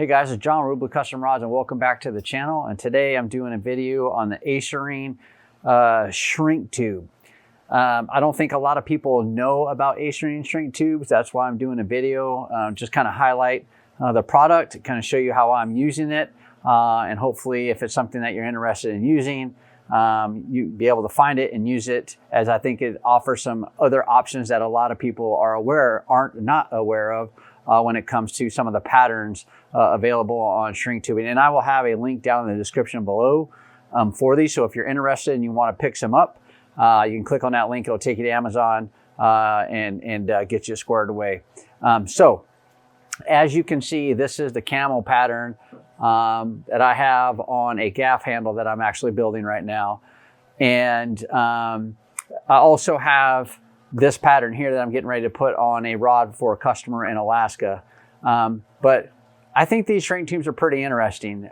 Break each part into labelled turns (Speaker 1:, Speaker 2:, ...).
Speaker 1: Hey guys, it's John, ReelBlue Custom Rods, and welcome back to the channel. And today I'm doing a video on the Accering shrink tube. I don't think a lot of people know about Accering shrink tubes. That's why I'm doing a video, just kind of highlight the product, kind of show you how I'm using it, and hopefully if it's something that you're interested in using, you'd be able to find it and use it, as I think it offers some other options that a lot of people aren't not aware of when it comes to some of the patterns available on shrink tubing. And I will have a link down in the description below for these. So if you're interested and you want to pick some up, you can click on that link. It'll take you to Amazon and get you squared away. So as you can see, this is the camo pattern that I have on a gaff handle that I'm actually building right now. And I also have this pattern here that I'm getting ready to put on a rod for a customer in Alaska. But I think these shrink tubes are pretty interesting.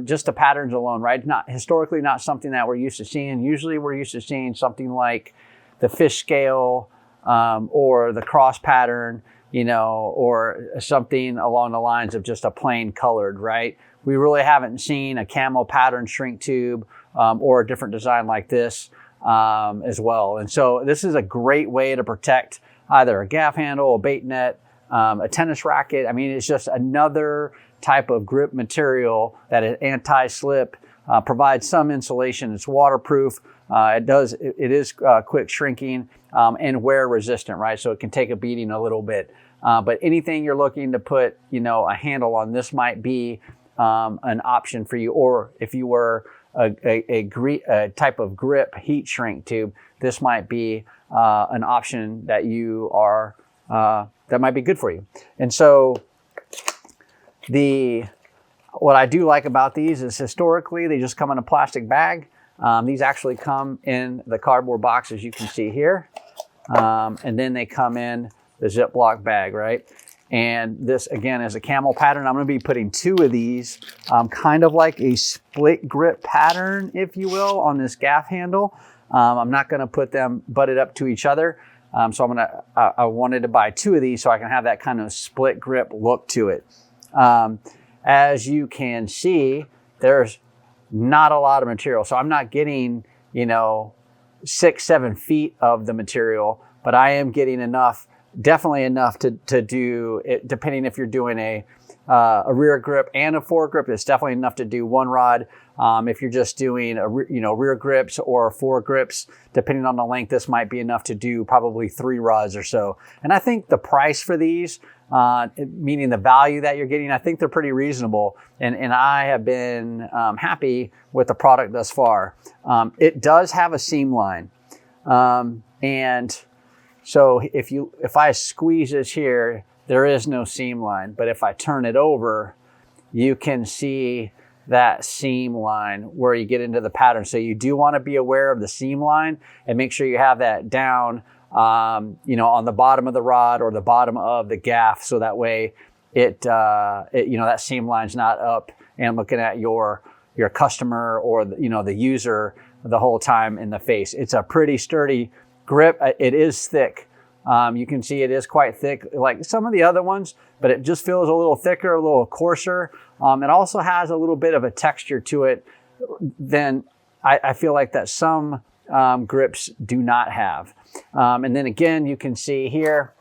Speaker 1: Just the patterns alone, right? Historically not something that we're used to seeing. Usually we're used to seeing something like the fish scale or the cross pattern, you know, or something along the lines of just a plain colored, right? We really haven't seen a camo pattern shrink tube or a different design like this as well. And so this is a great way to protect either a gaff handle, a bait net, a tennis racket. I mean, it's just another type of grip material that is anti-slip, provides some insulation. It's waterproof. It is quick shrinking and wear resistant, right? So it can take a beating a little bit. But anything you're looking to put, you know, a handle on, this might be an option for you. Or if you were a type of grip heat shrink tube, this might be an option that you are that might be good for you. And so what I do like about these is historically they just come in a plastic bag. These actually come in the cardboard box, as you can see here, and then they come in the Ziploc bag, right? And this again is a camo pattern. I'm going to be putting 2 of these, kind of like a split grip pattern, if you will, on this gaff handle. I'm not going to put them butted up to each other. So I wanted to buy 2 of these so I can have that kind of split grip look to it. As you can see, there's not a lot of material. So I'm not getting, you know, 6-7 feet of the material, but I am getting enough, definitely enough to do it, depending if you're doing a rear grip and a foregrip. It's definitely enough to do 1 rod. If you're just doing rear grips or foregrips, depending on the length, this might be enough to do probably 3 rods or so. And I think the price for these, meaning the value that you're getting, I think they're pretty reasonable. And I have been happy with the product thus far. It does have a seam line. And so if I squeeze this here, there is no seam line. But if I turn it over, you can see that seam line where you get into the pattern. So you do want to be aware of the seam line and make sure you have that down, you know, on the bottom of the rod or the bottom of the gaff. So that way you know, that seam line's not up and looking at your customer or the user the whole time in the face. It's a pretty sturdy grip. It is thick. You can see it is quite thick, like some of the other ones, but it just feels a little thicker, a little coarser. It also has a little bit of a texture to it than I feel like that some grips do not have. And then again, you can see here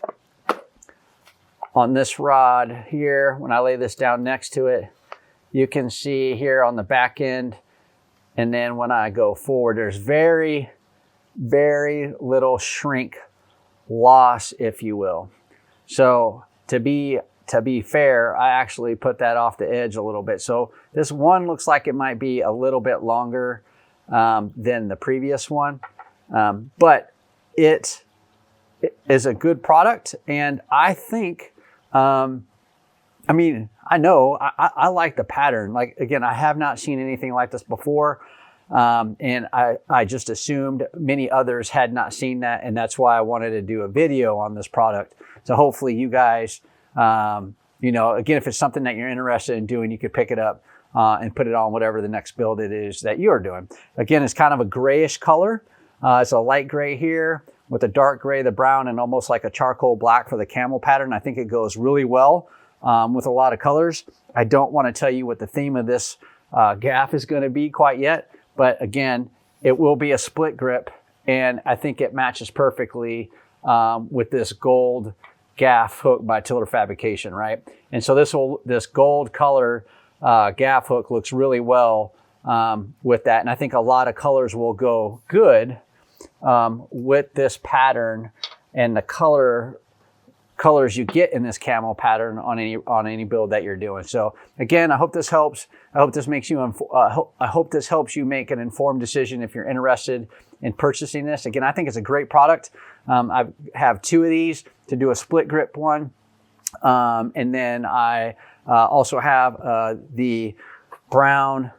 Speaker 1: on this rod here, when I lay this down next to it, you can see here on the back end. And then when I go forward, there's very, very little shrink loss, if you will. So to be fair, I actually put that off the edge a little bit. So this one looks like it might be a little bit longer than the previous one, but it is a good product. And I think, I mean, I know I like the pattern. Like, again, I have not seen anything like this before. And I just assumed many others had not seen that. And that's why I wanted to do a video on this product. So hopefully you guys, you know, again, if it's something that you're interested in doing, you could pick it up and put it on whatever the next build it is that you're doing. Again, it's kind of a grayish color. It's a light gray here with a dark gray, the brown, and almost like a charcoal black for the camel pattern. I think it goes really well with a lot of colors. I don't want to tell you what the theme of this gaff is going to be quite yet, but again, it will be a split grip, and I think it matches perfectly with this gold gaff hook by Tiller Fabrication, right? And so this gold color gaff hook looks really well with that, and I think a lot of colors will go good with this pattern and the colors you get in this camo pattern on any build that you're doing. So again, I hope this helps. I hope this makes you I hope this helps you make an informed decision if you're interested in purchasing this. Again, I think it's a great product. I have 2 of these to do a split grip one, and then I also have the brown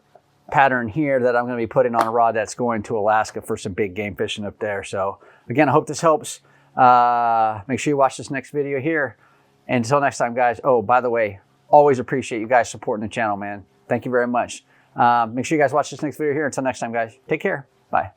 Speaker 1: pattern here that I'm going to be putting on a rod that's going to Alaska for some big game fishing up there. So again, I hope this helps. Make sure you watch this next video here. And until next time, guys. Oh, by the way, always appreciate you guys supporting the channel, man. Thank you very much. Make sure you guys watch this next video here. Until next time, guys. Take care. Bye.